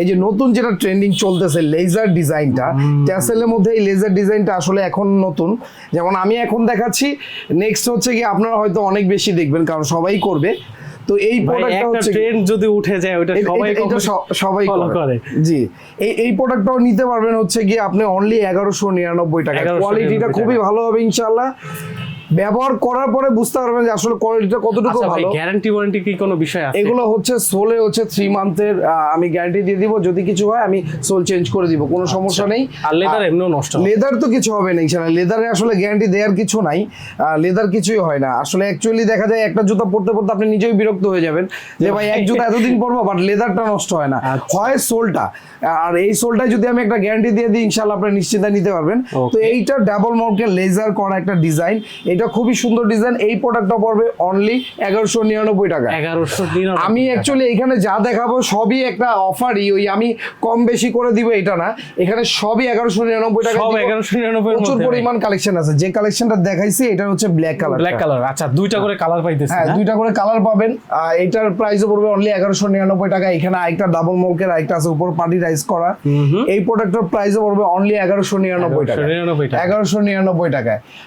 এই যে নতুন যেটা ট্রেন্ডিং চলতেছে লেজার ডিজাইনটা, ট্যাসেলের মধ্যে এই লেজার ডিজাইনটা আসলে এখন নতুন। যেমন আমি এখন দেখাচ্ছি, নেক্সট হচ্ছে কি আপনারা হয়তো অনেক বেশি দেখবেন কারণ সবাই করবে। তো এই প্রোডাক্টটা হচ্ছে ট্রেন্ড যদি উঠে যায় ওটা সবাই ফলো করে। জি, এই প্রোডাক্টটাও নিতে পারবেন হচ্ছে গিয়ে আপনি অনলি 1199 টাকা। কোয়ালিটিটা খুবই ভালো হবে ইনশাআল্লাহ। ব্যবহার করার পরে বুঝতে পারবেন যে আসলে কোয়ালিটিটা কতটুকু ভালো। গ্যারান্টি ওয়ারেন্টি কি কোনো বিষয় আছে? এগুলো হচ্ছে সোলে হচ্ছে 3 মান্থের আমি গ্যারান্টি দিয়ে দিব, যদি কিছু হয় আমি সোল চেঞ্জ করে দিব, কোনো সমস্যা নেই। আর লেদার এমনিও নষ্ট হবে? লেদার তো কিছু হবে না ইনশাআল্লাহ, লেদারে আসলে গ্যারান্টি দেওয়ার কিছু নাই, লেদার কিছুই হয় না আসলে। অ্যাকচুয়ালি দেখা যায় একটা জুতা পরতে পরতে আপনি নিজেই বিরক্ত হয়ে যাবেন যে ভাই এক জুতা এতদিন পরবো, বাট লেদারটা নষ্ট হয় না, হয় সোলটা। আর এই সোলটায় যদি আমি একটা গ্যারান্টি দিয়ে দিই ইনশাআল্লাহ আপনি নিশ্চিন্তে নিতে পারবেন। তো এইটা ডাবল মাউন্টের লেজার করা একটা ডিজাইন, এটা খুবই সুন্দর ডিজাইন। এই প্রোডাক্টটা পড়বে অনলি 1199 টাকা। 1199। আমি অ্যাকচুয়ালি এখানে যা দেখাবো সবই একটা অফারই, ওই আমি কম বেশি করে দিব এটা না, এখানে সবই 1199 টাকা। সব 1199 এর প্রচুর মধ্যে পরিমাণ কালেকশন আছে। যে কালেকশনটা দেখাইছি এটা হচ্ছে ব্ল্যাক কালার। ব্ল্যাক কালার, আচ্ছা দুইটা করে কালার পাইতেছেন? হ্যাঁ, দুইটা করে কালার পাবেন। এটার প্রাইসও পড়বে অনলি 1199 টাকা। এখানে আরেকটা ডাবল মলকের আরেকটা আছে উপর পার্টি রাইজ করা, এই প্রোডাক্টের প্রাইসও পড়বে অনলি 1199 টাকা। 1199 টাকায়।